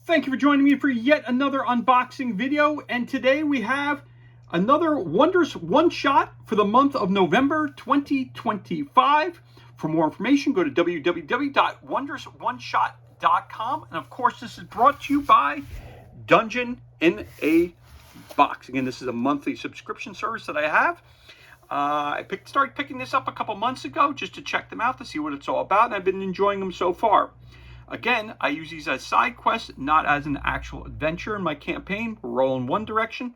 Thank you for joining me for yet another unboxing video, and today we have another Wondrous one-shot for the month of November 2025. For more information, go to www.wondrousoneshot.com, and of course this is brought to you by Dungeon in a Box. Again, this is a monthly subscription service that I have. I started picking this up a couple months ago just to check them out to see what it's all about, and I've been enjoying them so far. Again, I use these as side quests, not as an actual adventure in my campaign. We're rolling one direction,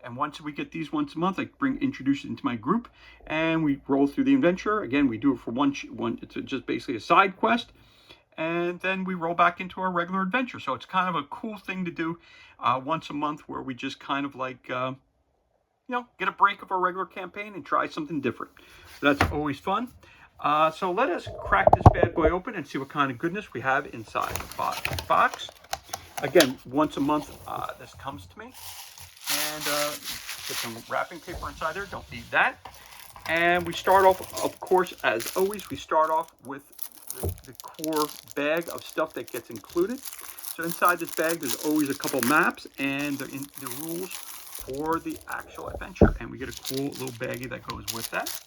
and once we get these once a month, I introduce it into my group, and we roll through the adventure. Again, we do it for one. It's just basically a side quest, and then we roll back into our regular adventure. So it's kind of a cool thing to do once a month, where we just kind of like get a break of our regular campaign and try something different. So that's always fun. So let us crack this bad boy open and see what kind of goodness we have inside the box. Again, once a month this comes to me. And get some wrapping paper inside there. Don't need that. And we start off, of course, as always, we start off with the core bag of stuff that gets included. So inside this bag, there's always a couple maps and the rules for the actual adventure. And we get a cool little baggie that goes with that.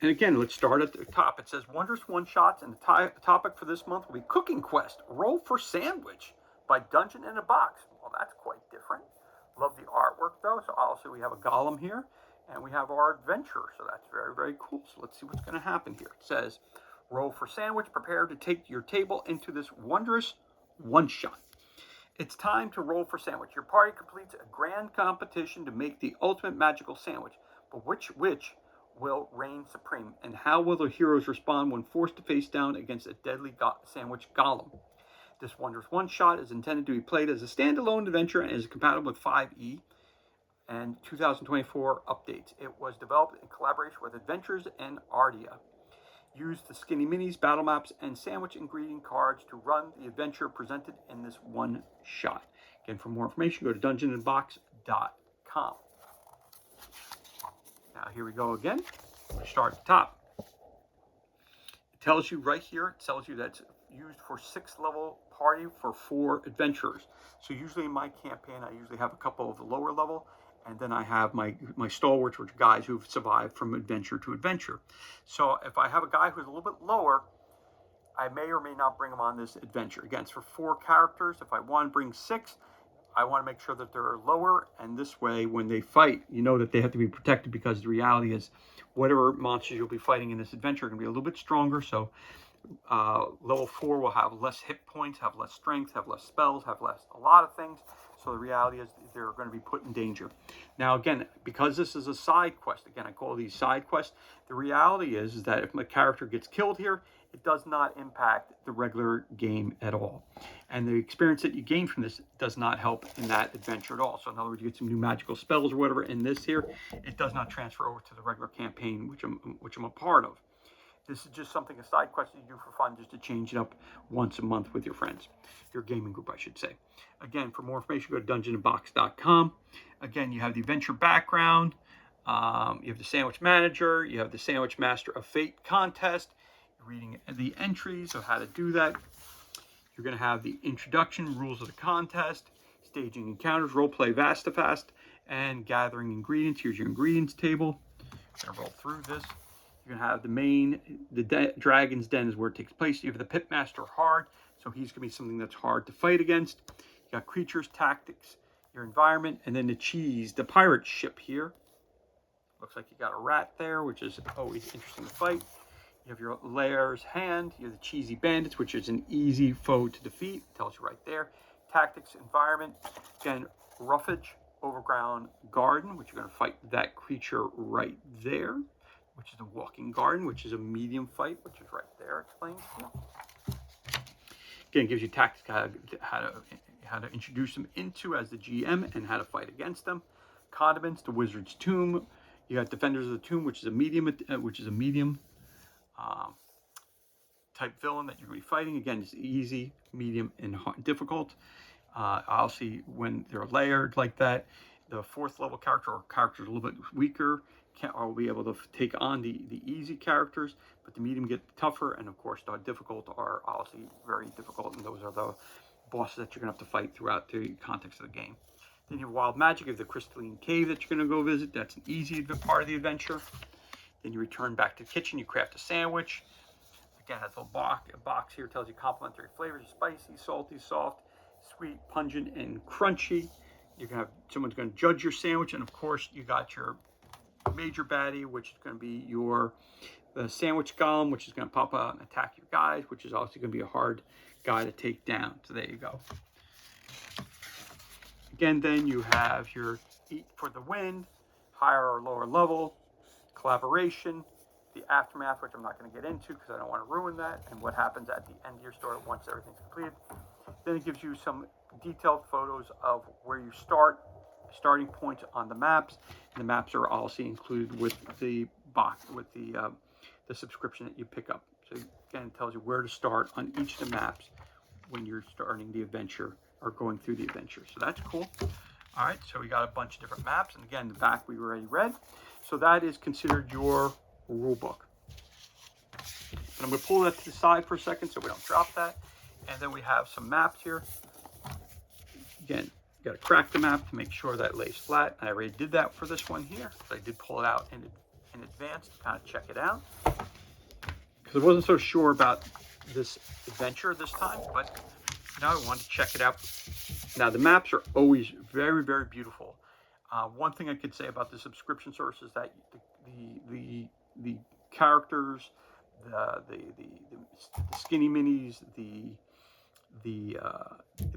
And again, let's start at the top. It says Wondrous One-Shots, and the topic for this month will be Cooking Quest, Roll for Sandwich by Dungeon in a Box. Well, that's quite different. Love the artwork, though. So also we have a golem here, and we have our adventure. So that's very, very cool. So let's see what's going to happen here. It says, roll for sandwich. Prepare to take your table into this wondrous one-shot. It's time to roll for sandwich. Your party completes a grand competition to make the ultimate magical sandwich. But which will reign supreme, and how will the heroes respond when forced to face down against a deadly sandwich golem? This Wondrous one-shot is intended to be played as a standalone adventure and is compatible with 5e and 2024 updates. It was developed in collaboration with Adventures and Ardia. Use the Skinny Minis, battle maps, and sandwich ingredient cards to run the adventure presented in this one shot. Again, for more information, go to dungeonandbox.com. Now here we go again. We start at the top. It tells you right here, it tells you that's used for 6th level party for 4 adventurers. So usually in my campaign, I usually have a couple of the lower level, and then I have my stalwarts, which are guys who've survived from adventure to adventure. So if I have a guy who's a little bit lower, I may or may not bring him on this adventure. Again, it's for 4 characters. If I want to bring 6, I want to make sure that they're lower, and this way, when they fight, you know that they have to be protected, because the reality is whatever monsters you'll be fighting in this adventure are going to be a little bit stronger. So level 4 will have less hit points, have less strength, have less spells, have a lot of things. So the reality is they're going to be put in danger. Now, again, because this is a side quest, again, I call these side quests, the reality is that if my character gets killed here, it does not impact the regular game at all. And the experience that you gain from this does not help in that adventure at all. So in other words, you get some new magical spells or whatever in this here. It does not transfer over to the regular campaign, which I'm a part of. This is just something, a side quest that you do for fun, just to change it up once a month with your friends. Your gaming group, I should say. Again, for more information, go to dungeonandbox.com. Again, you have the adventure background. You have the sandwich manager. You have the sandwich master of fate contest. You're reading the entries of how to do that. You're going to have the introduction, rules of the contest, staging encounters, roleplay Vastafast, and gathering ingredients. Here's your ingredients table. I'm going to roll through this. You're going to have the Dragon's Den is where it takes place. You have the Pitmaster Hard, so he's going to be something that's hard to fight against. You got creatures, tactics, your environment, and then the cheese, the pirate ship here. Looks like you got a rat there, which is always interesting to fight. You have your Lair's Hand. You have the Cheesy Bandits, which is an easy foe to defeat. It tells you right there. Tactics, environment. Again, Roughage, Overground Garden, which you're going to fight that creature right there, which is a Walking Garden, which is a medium fight, which is right there explained to you. Again, it gives you tactics, how to introduce them into as the GM and how to fight against them. Condiments, the Wizard's Tomb. You got Defenders of the Tomb, which is a medium type villain that you're going to be fighting. Again, it's easy, medium, and difficult. I'll see when they're layered like that. The 4th level character or characters a little bit weaker will be able to take on the easy characters, but the medium get tougher, and of course the difficult are obviously very difficult, and those are the bosses that you're going to have to fight throughout the context of the game. Then you have Wild Magic, you have the Crystalline Cave that you're going to go visit. That's an easy part of the adventure. Then you return back to the kitchen, you craft a sandwich. Again, that's a box here, tells you complementary flavors: spicy, salty, soft, sweet, pungent, and crunchy. You're gonna have someone's going to judge your sandwich, and of course you got your major baddie, which is going to be the sandwich golem, which is going to pop out and attack your guys, which is also going to be a hard guy to take down. So there you go. Again, then you have your Eat for the Win, higher or lower level, collaboration, the aftermath, which I'm not going to get into because I don't want to ruin that, and what happens at the end of your story once everything's completed. Then it gives you some detailed photos of where you starting points on the maps. And the maps are also included with the box, with the subscription that you pick up. So again, it tells you where to start on each of the maps when you're starting the adventure or going through the adventure. So that's cool. All right, so we got a bunch of different maps, and again, the back we already read. So that is considered your rule book. And I'm going to pull that to the side for a second so we don't drop that. And then we have some maps here. Again, you got to crack the map to make sure that it lays flat. I already did that for this one here. So I did pull it out in advance to kind of check it out, because I wasn't so sure about this adventure this time, but now I wanted to check it out. Now, the maps are always very, very beautiful. One thing I could say about the subscription service is that the characters, the skinny minis, the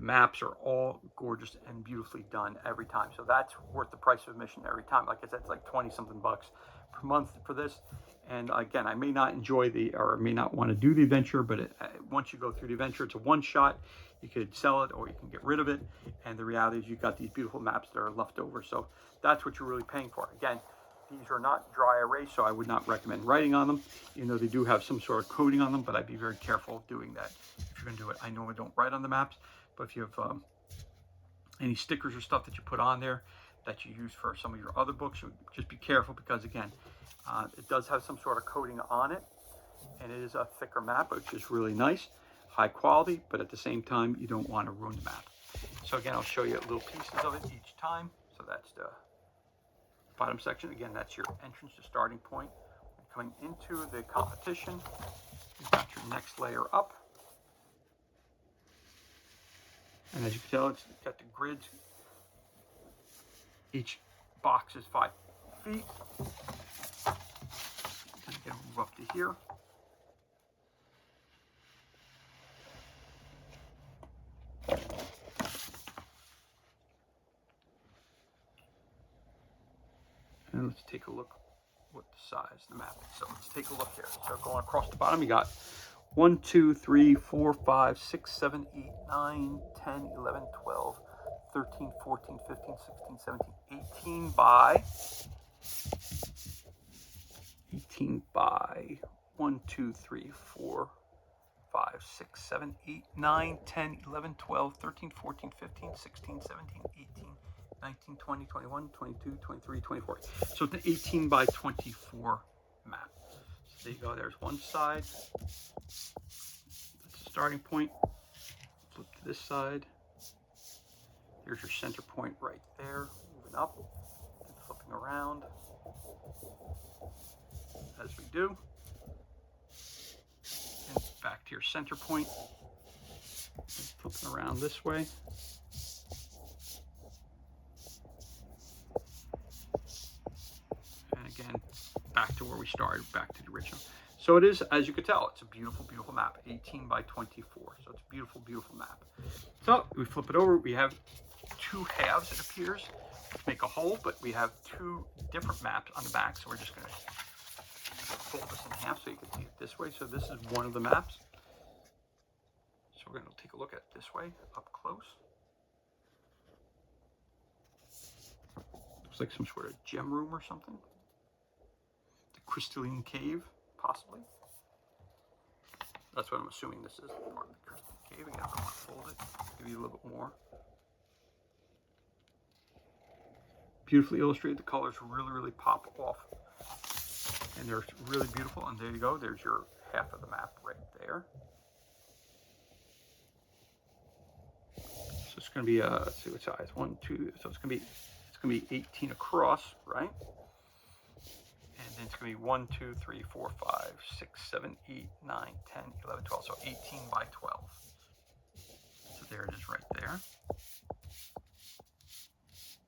maps are all gorgeous and beautifully done every time. So that's worth the price of admission every time. Like I said, it's like 20 something bucks per month for this. And again, I may not enjoy or may not want to do the adventure, but once you go through the adventure, it's a one shot. You could sell it or you can get rid of it. And the reality is you've got these beautiful maps that are left over. So that's what you're really paying for. Again, these are not dry erase, so I would not recommend writing on them, even though they do have some sort of coating on them, but I'd be very careful doing that if you're going to do it. I normally don't write on the maps, but if you have any stickers or stuff that you put on there that you use for some of your other books, just be careful, because again, it does have some sort of coating on it, and it is a thicker map, which is really nice, high quality, but at the same time, you don't want to ruin the map. So again, I'll show you little pieces of it each time. So that's the bottom section. Again, that's your entrance to starting point. Coming into the competition, you've got your next layer up. And as you can tell, it's got the grids. Each box is 5 feet. Again, move up to here. And let's take a look what the size of the map is. So let's take a look here. So going across the bottom, you got 1, 2, 3, 4, 5, 6, 7, 8, 9, 10, 11, 12, 13, 14, 15, 16, 17, 18 by 1, 2, 3, 4, 5, 6, 7, 8, 9, 10, 11, 12, 13, 14, 15, 16, 17, 18, 19, 20, 21, 22, 23, 24. So it's an 18 by 24 map. So there you go. There's one side. That's the starting point. Flip to this side. There's your center point right there. Moving up and flipping around as we do. And back to your center point. And flipping around this way. Again, back to where we started, back to the original. So it is, as you can tell, it's a beautiful, beautiful map, 18 by 24. So it's a beautiful, beautiful map. So we flip it over. We have 2 halves, it appears, to make a whole, but we have 2 different maps on the back. So we're just going to fold this in half so you can see it this way. So this is one of the maps. So we're going to take a look at it this way, up close. Looks like some sort of gem room or something. Crystalline cave, possibly. That's what I'm assuming this is, part of the crystalline cave. Again, I'm going to fold it, give you a little bit more. Beautifully illustrated. The colors really, really pop off And they're really beautiful. And there you go. There's your half of the map right there. So it's going to be let's see what size. 1, 2. So it's going to be 18 across, right? And then it's going to be 1, 2, 3, 4, 5, 6, 7, 8, 9, 10, 11, 12. So 18 by 12. So there it is right there.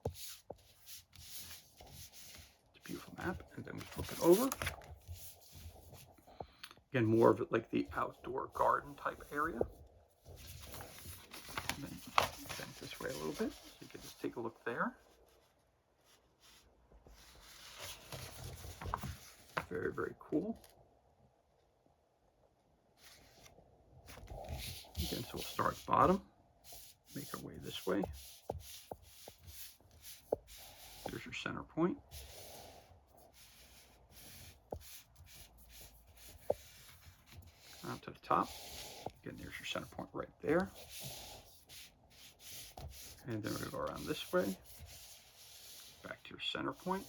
It's a beautiful map. And then we flip it over. Again, more of it like the outdoor garden type area. And then bend this way a little bit, so you can just take a look there. Very, very cool. Again, so we'll start at the bottom, make our way this way. There's your center point. Out to the top. Again, there's your center point right there. And then we go around this way, back to your center point,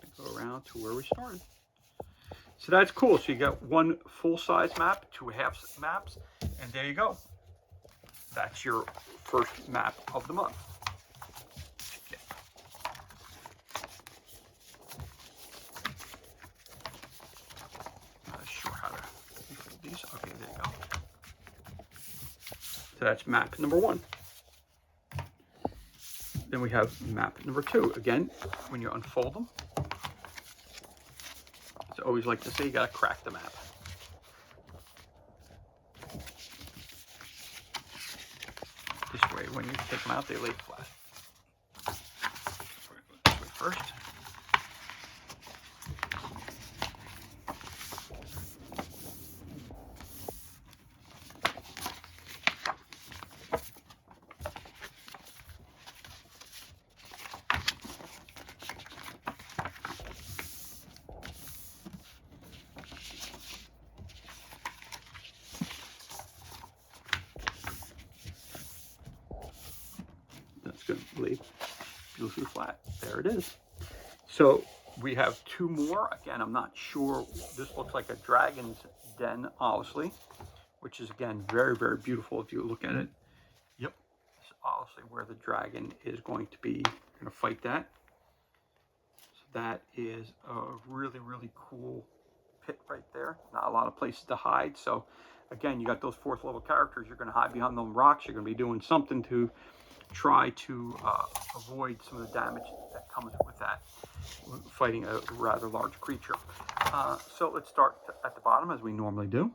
and go around to where we started. So that's cool. So you got one full-size map, 2 half maps, and there you go. That's your first map of the month. Yeah. Not sure how to fold these. Okay, there you go. So that's map number 1. Then we have map number 2. Again, when you unfold them, I always like to say you got to crack the map. This way, when you take them out, they lay flat. This way first. That's going to lay beautifully flat. There it is. So we have 2 more. Again, I'm not sure. This looks like a dragon's den, obviously, which is, again, very, very beautiful if you look at it. Yep. It's obviously where the dragon is going to be going to fight that. So that is a really, really cool pit right there. Not a lot of places to hide. So, again, you got those 4th level characters. You're going to hide behind them rocks. You're going to be doing something to try to avoid some of the damage that comes with that, fighting a rather large creature. So let's start at the bottom as we normally do.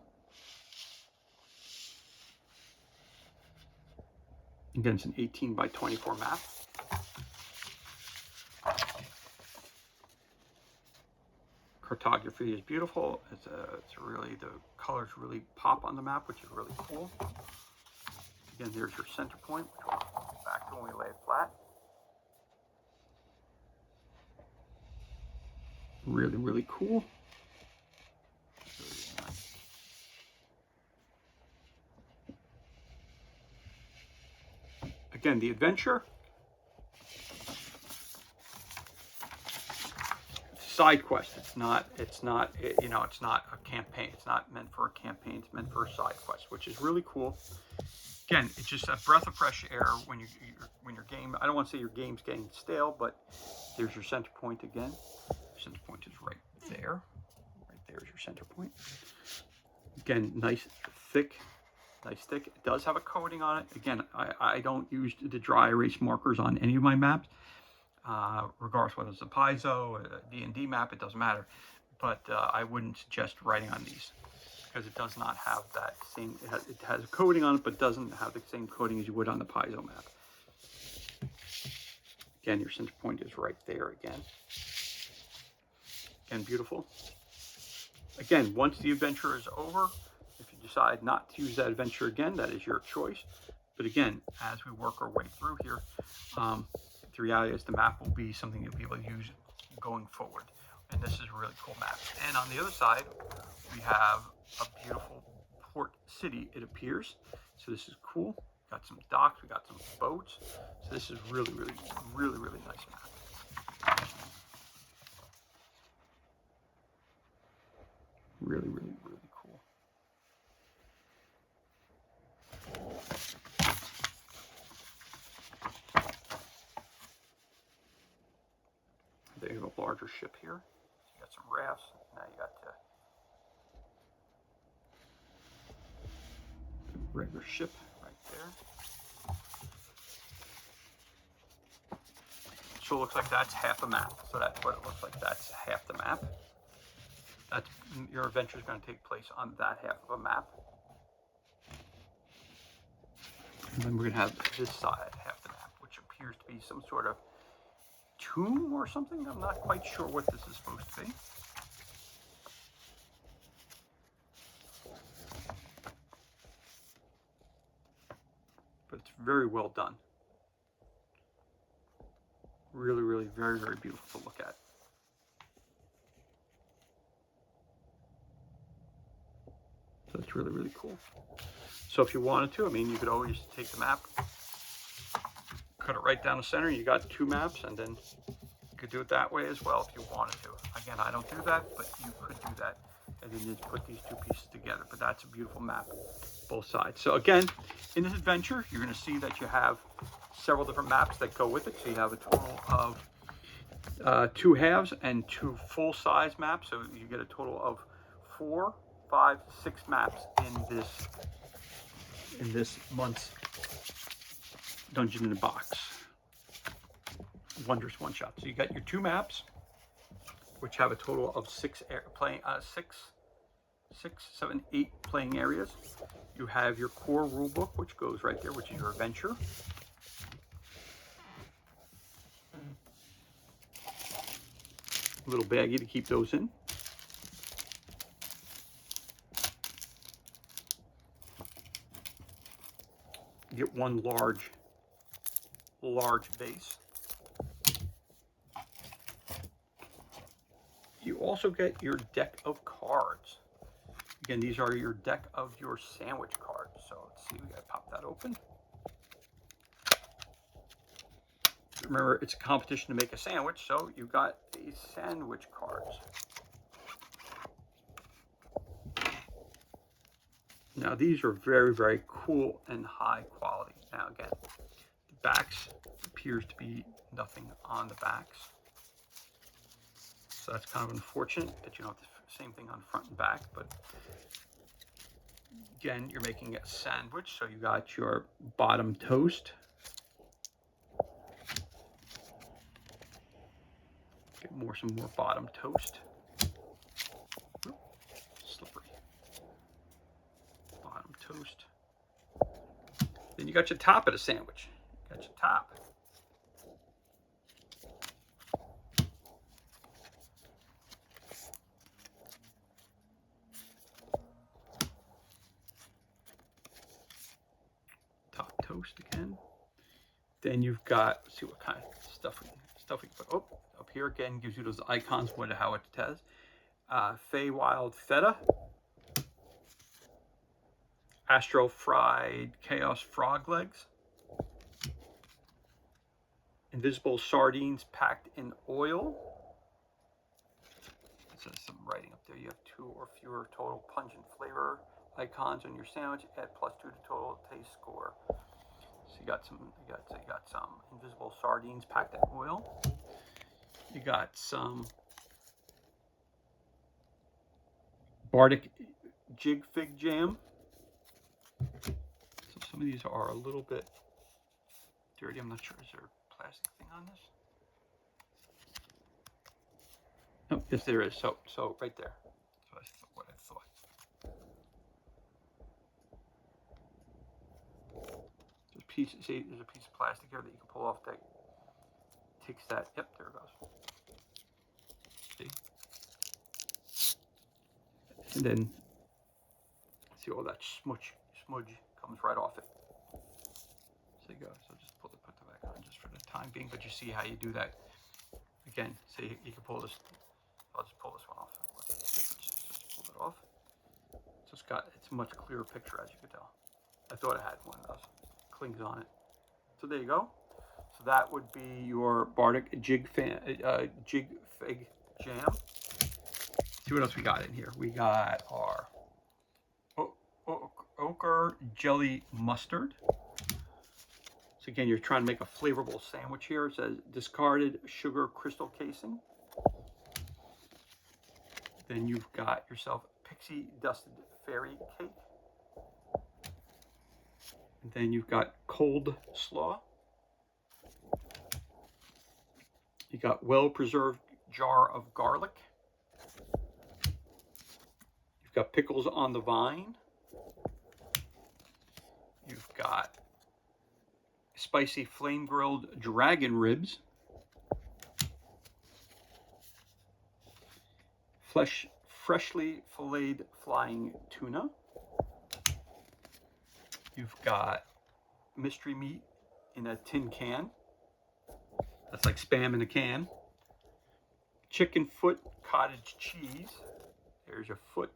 Again, it's an 18 by 24 map. Cartography is beautiful. It's really, the colors really pop on the map, which is really cool. Again, there's your center point, which we'll go back to when we lay it flat. Really, really cool. Again, the adventure. Side quest. It's not a campaign. It's not meant for a campaign. It's meant for a side quest, which is really cool. Again, it's just a breath of fresh air when your game. I don't want to say your game's getting stale, but there's your center point again. Center point is right there. Right there is your center point. Again, nice thick. It does have a coating on it. Again, I don't use the dry erase markers on any of my maps. Regardless whether it's a Paizo, a D&D map, it doesn't matter. But I wouldn't suggest writing on these because it does not have that same, it has a coating on it, but doesn't have the same coating as you would on the Paizo map. Again, your center point is right there again. Again, beautiful. Again, once the adventure is over, if you decide not to use that adventure again, that is your choice. But again, as we work our way through here, the reality is the map will be something you'll be able to use going forward. And this is a really cool map. And on the other side, we have a beautiful port city, it appears. So this is cool. Got some docks, we got some boats. So this is really, really, really, really nice map. Really, really, really cool. There you have a larger ship here. You got some rafts. Now you got the regular ship right there. So it looks like that's half a map. So that's what it looks like. That's half the map. That's, your adventure is going to take place on that half of a map. And then we're going to have this side, half the map, which appears to be some sort of tomb or something. I'm not quite sure what this is supposed to be. But it's very well done. Really, really, very, very beautiful to look at. So it's really, really cool. So if you wanted to, I mean, you could always take the map, cut it right down the center. You got two maps, and then you could do it that way as well if you wanted to. Again, I don't do that, but you could do that. And then you just put these two pieces together. But that's a beautiful map, both sides. So again, in this adventure, you're going to see that you have several different maps that go with it. So you have a total of 2 halves and 2 full-size maps. So you get a total of 4, 5, 6 maps in this month's Dungeon in a Box Wondrous one-shot. So you got your 2 maps, which have a total of 6, 7, 8 playing areas. You have your core rulebook, which goes right there, which is your adventure. A little baggie to keep those in. You get one large base. You also get your deck of cards. Again, these are your deck of your sandwich cards. So let's see, we gotta pop that open. Remember, it's a competition to make a sandwich, so you got these sandwich cards. Now these are very, very cool and high quality. Now again, the backs appears to be nothing on the backs. So that's kind of unfortunate that you don't have the same thing on front and back, but again, you're making a sandwich, so you got your bottom toast. Get some more bottom toast. Slippery. Bottom toast. Then you got your top of the sandwich. You got your top. Top toast again. Then you've got, let's see what kind of stuff we can put. Oh, up here again gives you those icons, how it says. Feywild Feta. Astro Fried Chaos Frog Legs. Invisible Sardines Packed in Oil. It says some writing up there. You have 2 or fewer total pungent flavor icons on your sandwich. Add +2 to total taste score. So you got some invisible sardines packed in oil. You got some Bardic Jig Fig Jam. So some of these are a little bit dirty. I'm not sure. Is there a plastic thing on this? Oh, yes, there is. So right there. So that's what I thought. There's a piece. See, there's a piece of plastic here that you can pull off that takes that. Yep, there it goes. See? And then see all that smudge comes right off it. So you go. So just put that back on just for the time being. But you see how you do that. Again, see, you can pull this. I'll just pull this one off. Just pull it off. So it's a much clearer picture, as you can tell. I thought it had one of those clings on it. So there you go. So that would be your Bardic Jig Fig Jam. see what else we got in here. We got our ochre jelly mustard. So again, you're trying to make a flavorful sandwich here. It says discarded sugar crystal casing. Then you've got yourself pixie dusted fairy cake. And then you've got cold slaw. You got well-preserved jar of garlic. You've got pickles on the vine. You've got spicy flame-grilled dragon ribs. Freshly filleted flying tuna. You've got mystery meat in a tin can. That's like Spam in a can. Chicken foot cottage cheese. There's your foot.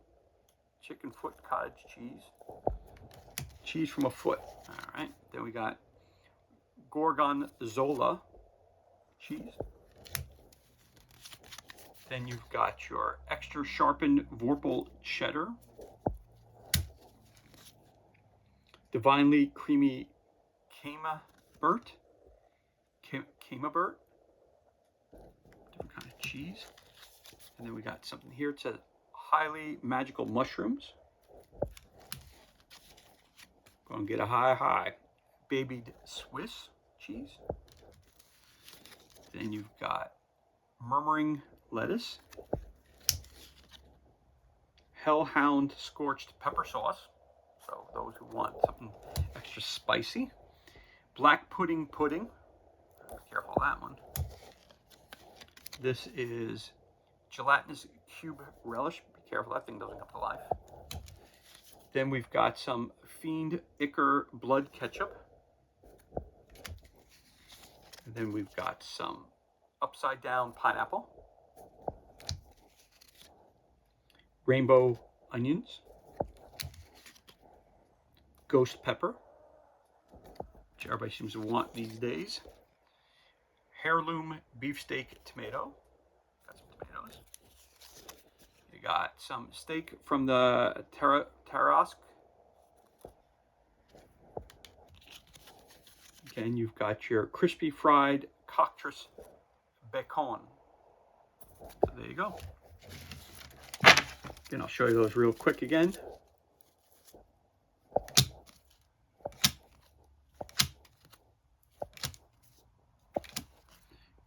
Chicken foot cottage cheese. Cheese from a foot. All right. Then we got gorgonzola cheese. Then you've got your extra sharpened Vorpal cheddar. Divinely creamy camembert. Camembert. Different kind of cheese. And then we got something here. It says highly magical mushrooms. Go and get a high babied Swiss cheese. Then you've got murmuring lettuce, hellhound scorched pepper sauce, so those who want something extra spicy, black pudding, be careful of that one. This is gelatinous cube relish, be careful, that thing doesn't come to life. Then we've got some Fiend Ichor blood ketchup. And then we've got some upside down pineapple, rainbow onions, ghost pepper, which everybody seems to want these days, heirloom beefsteak tomato, got some tomatoes, you got some steak from the Tarasque. Again, you've got your crispy fried cockatrice bacon. So there you go. Again, I'll show you those real quick again.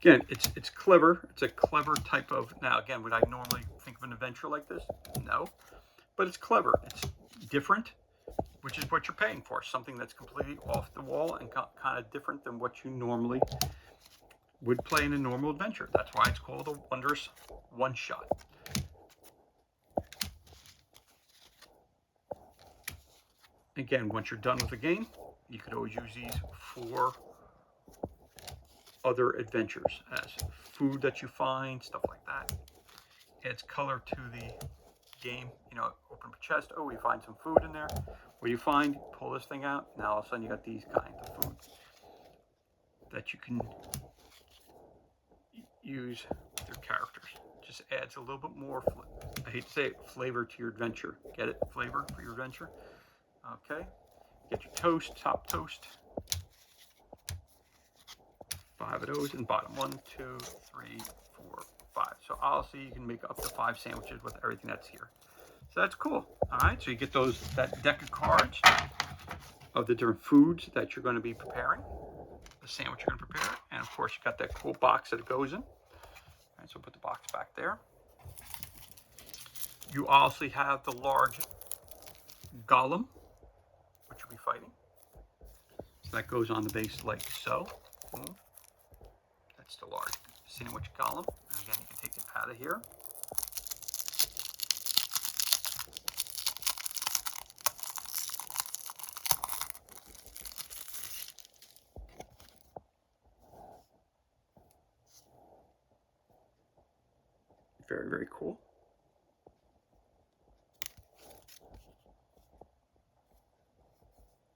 Again, it's clever. It's a clever type of, now again, would I normally think of an adventure like this? No. But it's clever. It's different, which is what you're paying for. Something that's completely off the wall and kind of different than what you normally would play in a normal adventure. That's why it's called a Wondrous one-shot. Again, once you're done with the game, you could always use these for other adventures as food that you find, stuff like that. Adds color to the game. You know, open up a chest. Oh, we find some food in there. What do you find? Pull this thing out. Now all of a sudden you got these kinds of food that you can use with your characters. Just adds a little bit more, I hate to say it, flavor to your adventure. Get it? Flavor for your adventure. Okay. Get your toast, top toast. 5 of those, and bottom 1, 2, 3, 4, 5. So obviously you can make up to 5 sandwiches with everything that's here. So that's cool. All right, so you get that deck of cards of the different foods that you're going to be preparing, the sandwich you're going to prepare, and of course you got that cool box that it goes in. All right, so put the box back there. You also have the large golem, which you'll be fighting. So that goes on the base like so. That's the large sandwich golem. And again, you can take it out of here. Very, very cool.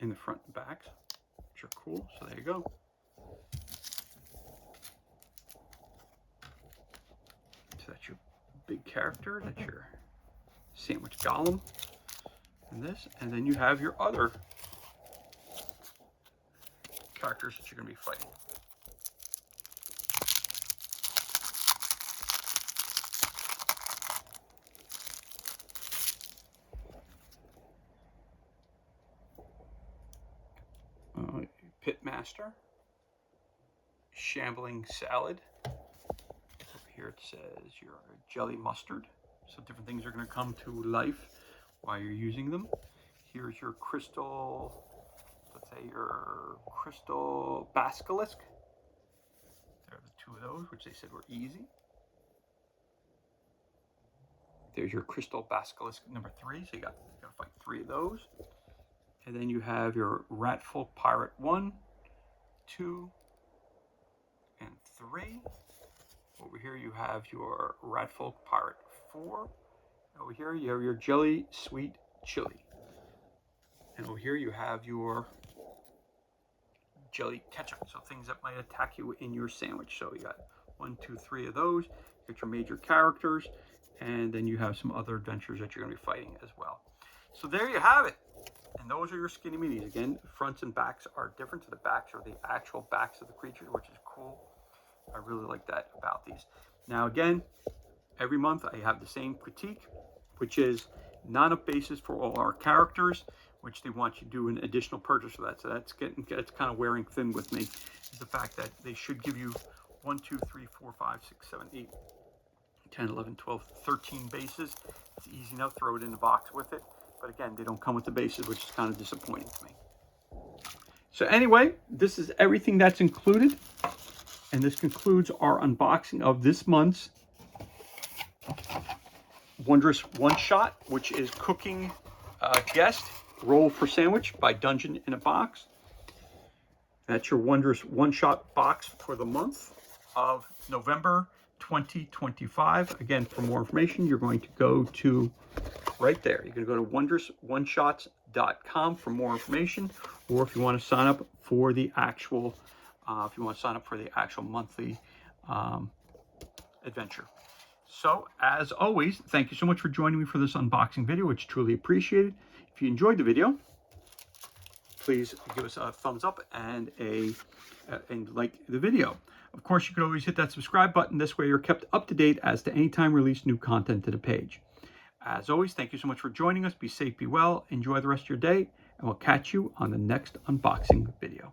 In the front and backs, which are cool. So there you go. So that's your big character. That's your sandwich golem. And this, and then you have your other characters that you're going to be fighting. Pitmaster, Shambling Salad. Over here it says your Jelly Mustard. So different things are going to come to life while you're using them. Here's your Crystal, let's say your Crystal Basilisk. There are the two of those, which they said were easy. There's your Crystal Basilisk number 3, so you got to fight 3 of those. And then you have your Ratfolk Pirate 1, 2, and 3. Over here you have your Ratfolk Pirate 4. Over here you have your Jelly Sweet Chili. And over here you have your Jelly Ketchup, so things that might attack you in your sandwich. So you got 1, 2, 3 of those. You got your major characters, and then you have some other adventures that you're going to be fighting as well. So there you have it. And those are your skinny minis. Again, fronts and backs are different. So the backs are the actual backs of the creature, which is cool. I really like that about these. Now again, every month I have the same critique, which is not enough bases for all our characters, which they want you to do an additional purchase for that. So that's kind of wearing thin with me, is the fact that they should give you 1, 2, 3, 4, 5, 6, 7, 8, 10, 11, 12, 13 bases. It's easy enough, throw it in the box with it. But again, they don't come with the bases, which is kind of disappointing to me. So anyway, this is everything that's included. And this concludes our unboxing of this month's Wondrous one-shot, which is Cooking Guest Roll for Sandwich by Dungeon in a Box. That's your Wondrous one-shot box for the month of November 2025. Again, for more information, you're going to go to right there. You're going to go to wondrousOneShots.com for more information, or if you want to sign up for the actual, monthly adventure. So, as always, thank you so much for joining me for this unboxing video. It's truly appreciated. If you enjoyed the video, please give us a thumbs up and like the video. Of course, you can always hit that subscribe button. This way you're kept up to date as to any time release new content to the page. As always, thank you so much for joining us. Be safe, be well, enjoy the rest of your day, and we'll catch you on the next unboxing video.